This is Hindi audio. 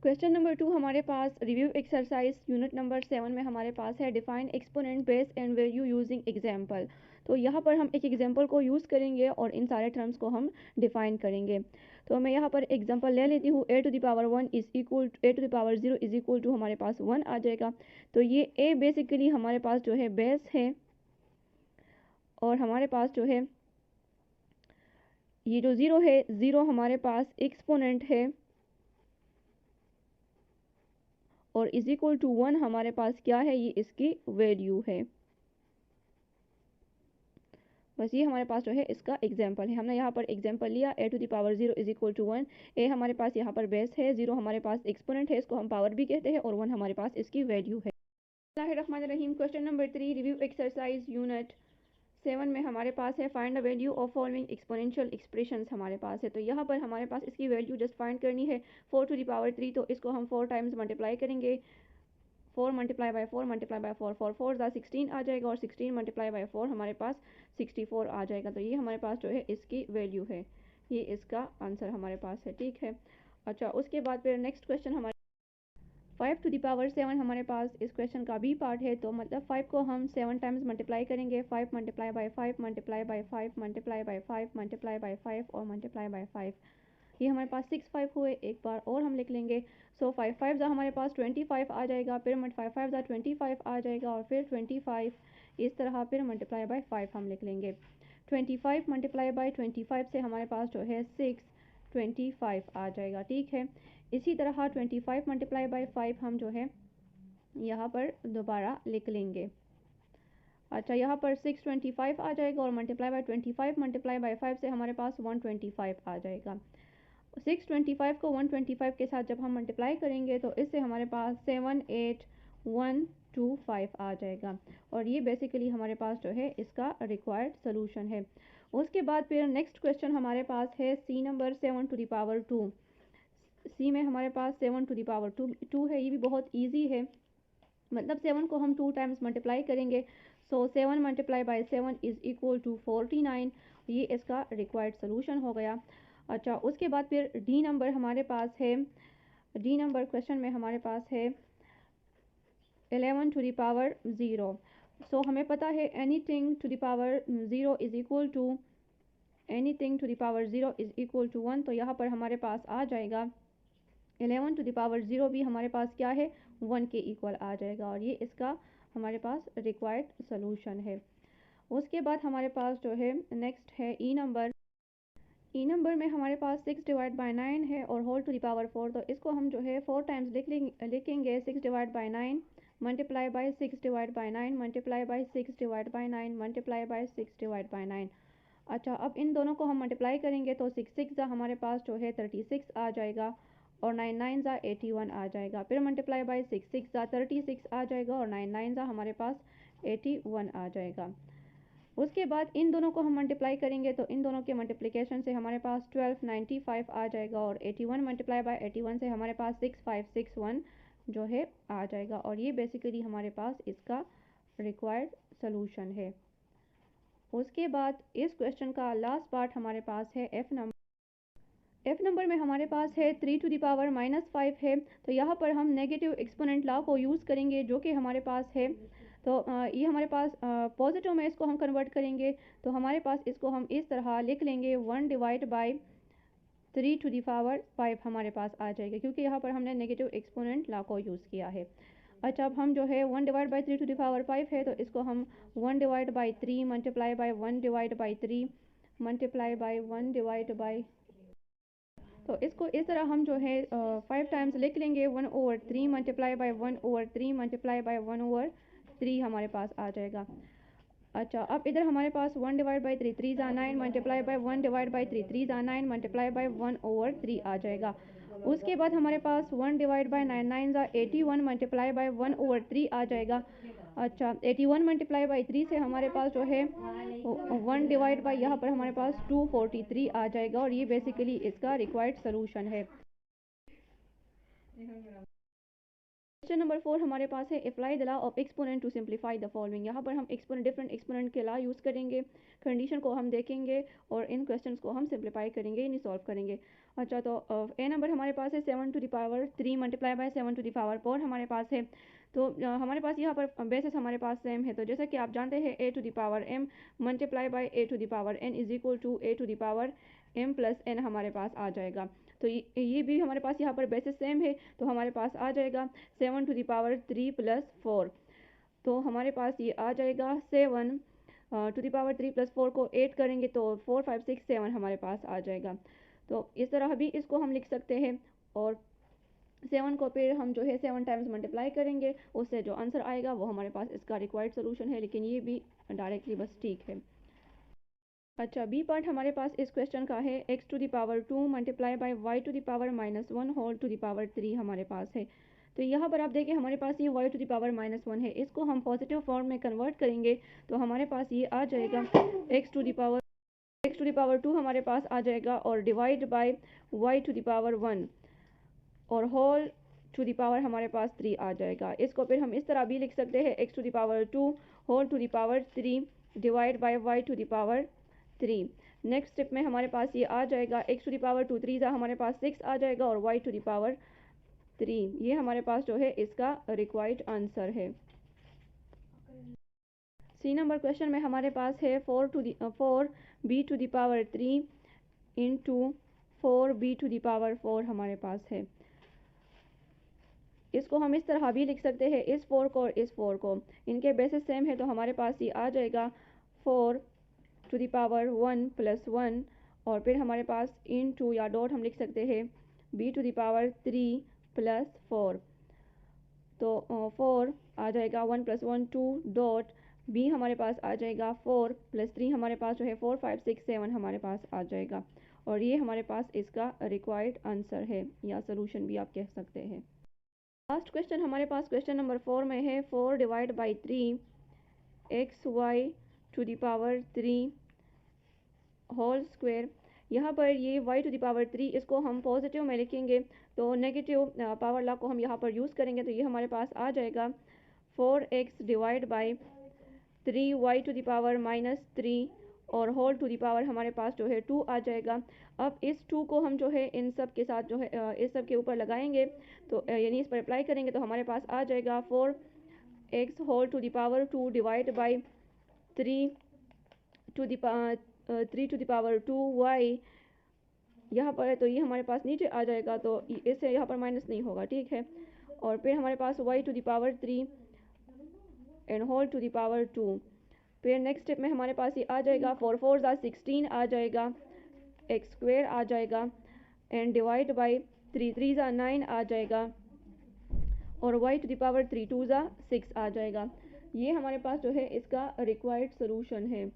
क्वेश्चन नंबर 2 हमारे पास रिव्यू एक्सरसाइज यूनिट नंबर 7 में हमारे पास है define exponent base and value using example. तो यहाँ पर हम एक एग्जांपल को यूज़ करेंगे और इन सारे टर्म्स को हम डिफाइन करेंगे। तो मैं यहाँ पर एग्जांपल ले लेती हूँ। a to the power 1 is equal a to the power 0 is equal to हमारे पास 1 आ जाएगा। तो ये a बेसिकली हमारे पास जो है बेस है और हमारे पास जो है ये जो 0 है 0 हमारे पास एक्सपोनेंट है और इज इक्वल टू 1 हमारे पास क्या है, ये इसकी वैल्यू है। बस ये हमारे पास जो है इसका एग्जाम्पल है। हमने यहाँ पर एग्जाम्पल लिया a to the power 0 is equal to 1। a हमारे पास यहाँ पर बेस है, 0 हमारे पास एक्सपोनेंट है, इसको हम पावर भी कहते हैं, और 1 हमारे पास इसकी वैल्यू है। बिस्मिल्लाहिर्रहमानिर्रहीम। Question number 3 review exercise unit 7 में हमारे पास है find the value of following exponential expressions हमारे पास है। तो यहाँ पर हमारे पास इसकी वैल्यू जस्ट फाइंड करनी है 4 टू द पावर 3। तो इसको हम 4 टाइम्स मल्टीप्लाई करेंगे। 4 मल्टीप्लाई बाय 4 मल्टीप्लाई बाय 4 4 4 16 आ जाएगा और 16 मल्टीप्लाई बाय 4 हमारे पास 64 आ जाएगा। तो ये हमारे पास जो है इसकी वैल्यू है, ये इसका आंसर हमारे पास है। ठीक है। अच्छा, उसके बाद फिर नेक्स्ट क्वेश्चन हमारे 5 टू द पावर 7 हमारे पास इस क्वेश्चन का बी पार्ट है। तो मतलब 5 को हम 7 टाइम्स मल्टीप्लाई करेंगे। 5 multiply by 5 multiply by 5 multiply by 5 multiply by 5 और मल्टीप्लाई बाय 5। ये हमारे पास 6 5 हुए। एक बार और हम लिख लेंगे। सो 5 5 जा हमारे पास 25 आ जाएगा, फिर 5 5 जा 25 आ जाएगा और फिर 25 इस तरह फिर मल्टीप्लाई बाय 5 हम लिख लेंगे। 25 मल्टीप्लाई बाय 25 से हमारे पास जो है 625 आ जाएगा। ठीक है। इसी तरह 25 मल्टीप्लाई बाय 5 हम जो है यहाँ पर दोबारा लिख लेंगे। अच्छा, यहाँ पर 625 आ जाएगा और मल्टीप्लाई बाय 25 मल्टीप्लाई बाय 5 से हमारे पास 125 आ जाएगा। 625 को 125 के साथ जब हम मल्टीप्लाई करेंगे तो इससे हमारे पास 78125 आ जाएगा और ये बेसिकली हमारे पास जो है इसका रिक्वायर्ड सोल्यूशन है। उसके बाद फिर नेक्स्ट क्वेश्चन हमारे पास है C number 7 to the power 2। C में हमारे पास 7 टू द पावर 2 है। ये भी बहुत ईजी है, मतलब 7 को हम 2 टाइम्स मल्टीप्लाई करेंगे। So 7 multiply by 7 is equal to 49। ये इसका रिक्वायर्ड सोल्यूशन हो गया। अच्छा, उसके बाद फिर डी नंबर हमारे पास है। डी नंबर क्वेश्चन में हमारे पास है 11 टू द पावर 0। सो हमें पता है anything to the power 0 is equal to anything to the power 0 is equal to 1। तो यहाँ पर हमारे पास आ जाएगा 11 टू द पावर 0 भी हमारे पास क्या है, 1 के इक्वल आ जाएगा और ये इसका हमारे पास रिक्वायर्ड सोल्यूशन है। उसके बाद हमारे पास जो है नेक्स्ट है ई नंबर। ई नंबर में हमारे पास 6 डिवाइड बाय 9 है और होल टू द पावर 4। तो इसको हम जो है 4 टाइम्स लिखेंगे। 6 divide by 9 multiply by 6 divide by 9 multiply by 6 divide by 9 multiply by 6 divide by 9। अच्छा, अब इन दोनों को हम मल्टीप्लाई करेंगे तो 6 6 हमारे पास जो है 36 आ जाएगा और 9 9 जा 81 आ जाएगा। फिर मल्टीप्लाई बाय 6 6 जा 36 आ जाएगा और 9 9 जा हमारे पास 81 आ जाएगा। उसके बाद इन दोनों को हम मल्टीप्लाई करेंगे तो इन दोनों के मल्टीप्लिकेशन से हमारे पास 1295 आ जाएगा और 81 मल्टीप्लाई बाय 81 से हमारे पास 6561 जो है आ जाएगा और ये बेसिकली हमारे पास इसका रिक्वायर्ड सोल्यूशन है। उसके बाद इस क्वेश्चन का लास्ट पार्ट हमारे पास है एफ नंबर। एफ नंबर में हमारे पास है 3 टू द पावर -5 है। तो यहाँ पर हम नेगेटिव एक्सपोनेंट लॉ को यूज़ करेंगे जो कि हमारे पास है। तो ये हमारे पास पॉजिटिव में इसको हम कन्वर्ट करेंगे तो हमारे पास इसको हम इस तरह लिख लेंगे 1 divide by 3 to the power 5 हमारे पास आ जाएगा क्योंकि यहाँ पर हमने नेगेटिव एक्सपोनेंट लॉ को यूज़ किया है। अच्छा, अब हम जो है 1 divide by 3 to the power 5 है तो इसको हम 1 divide by 3 multiply by 1 divide by 3 multiply by 1 divide by, तो इसको इस तरह हम जो है 5 टाइम्स लिख लेंगे। 1/3 मल्टीप्लाई बाय 1/3 मल्टीप्लाई बाय 1/3 हमारे पास आ जाएगा। अच्छा, अब इधर हमारे पास 1 डिवाइड बाय 3 3 जा 9 मल्टीप्लाई बाय 1 डिवाइड बाय 3 3 जा 9 मल्टीप्लाई बाय 1/3 आ जाएगा। उसके बाद हमारे पास 1 डिवाइड बाय 9 9 जा 81 मल्टीप्लाई बाय 1/3 आ जाएगा। अच्छा, 81 मल्टीप्लाई बाय 3 से हमारे पास जो है 1 डिवाइड बाय यहाँ पर हमारे पास 243 आ जाएगा और ये बेसिकली इसका रिक्वायर्ड सोल्यूशन है। क्वेश्चन नंबर 4 हमारे पास है apply the law of exponent to simplify the following. यहाँ पर हम डिफरेंट एक्सपोनेंट के लॉ यूज़ करेंगे, कंडीशन को हम देखेंगे और इन क्वेश्चंस को हम सिंप्लीफाई करेंगे, इन्हें सॉल्व करेंगे। अच्छा, तो ए नंबर हमारे पास है 7 to the power 3 multiply by 7 to the power 4 हमारे पास है। तो हमारे पास यहाँ पर बेसिस हमारे पास सेम है, तो जैसा कि आप जानते हैं a to the power m multiply by a to the power n is equal to a to the power m plus n हमारे पास आ जाएगा। तो ये भी हमारे पास यहाँ पर बेसिस सेम है, तो हमारे पास आ जाएगा 7 टू द पावर 3 प्लस 4। तो हमारे पास ये आ जाएगा 7 टू द पावर 3 प्लस 4 को 8 करेंगे तो 4 5 6 7 हमारे पास आ जाएगा। तो इस तरह भी इसको हम लिख सकते हैं, और 7 को फिर हम जो है 7 टाइम्स मल्टीप्लाई करेंगे, उससे जो आंसर आएगा वो हमारे पास इसका रिक्वायर्ड सोल्यूशन है। लेकिन ये भी डायरेक्टली बस ठीक है। अच्छा, बी पार्ट हमारे पास इस क्वेश्चन का है x to the power 2 multiply by y to the power -1 whole to the power 3 हमारे पास है। तो यहाँ पर आप देखिए हमारे पास ये y टू द पावर -1 है, इसको हम पॉजिटिव फॉर्म में कन्वर्ट करेंगे तो हमारे पास ये आ जाएगा x टू द पावर 2 हमारे पास आ जाएगा, और divide by y to the power 1 और होल टू द पावर हमारे पास 3 आ जाएगा। इसको फिर हम इस तरह भी लिख सकते हैं x to the power 2 whole to the power 3 divide by y to the power 3। Next step में हमारे पास ये आ जाएगा x टू द पावर 2 3 हमारे पास 6 आ जाएगा, और y टू द पावर 3 ये हमारे पास जो है इसका रिक्वायर्ड आंसर है। सी नंबर क्वेश्चन में हमारे पास है 4b to the power 3 into 4b to the power 4 हमारे पास है। इसको हम इस तरह भी लिख सकते हैं, इस 4 को और इस 4 को, इनके बेसिस सेम है तो हमारे पास ये आ जाएगा 4 टू द पावर 1 प्लस 1, और फिर हमारे पास इन टू या डॉट हम लिख सकते हैं b to the power 3 plus 4। तो 4 आ जाएगा 1 प्लस 1 2 डॉट b हमारे पास आ जाएगा 4 प्लस 3 हमारे पास जो है 4 5 6 7 हमारे पास आ जाएगा, और ये हमारे पास इसका रिक्वायर्ड आंसर है या सोल्यूशन भी आप कह सकते हैं। लास्ट क्वेश्चन हमारे पास क्वेश्चन नंबर 4 में है 4 divide by 3 x y to the power 3 whole square. यहाँ पर ये y टू द पावर 3 इसको हम पॉजिटिव में लिखेंगे, तो नेगेटिव पावर लॉ को हम यहाँ पर यूज़ करेंगे, तो ये हमारे पास आ जाएगा 4x divide by 3y to the power -3 और होल टू द पावर हमारे पास जो है 2 आ जाएगा। अब इस 2 को हम जो है इन सब के साथ जो है इस सब के ऊपर लगाएंगे, तो यानी इस पर अप्लाई करेंगे, तो हमारे पास आ जाएगा 4x whole to the power 2 divide by 3 to the power 2y यहाँ पर है, तो ये हमारे पास नीचे आ जाएगा, तो इससे यहाँ पर माइनस नहीं होगा, ठीक है। और फिर हमारे पास y to the power 3 and whole to the power 2। फिर नेक्स्ट स्टेप में हमारे पास ये आ जाएगा 4 4 16 आ जाएगा, एक्स स्क्वेयर आ जाएगा, एंड डिवाइड बाई 3 3 9 आ जाएगा, और y टू द पावर 3 2 6 आ जाएगा। ये हमारे पास जो है इसका रिक्वायर्ड सोल्यूशन है।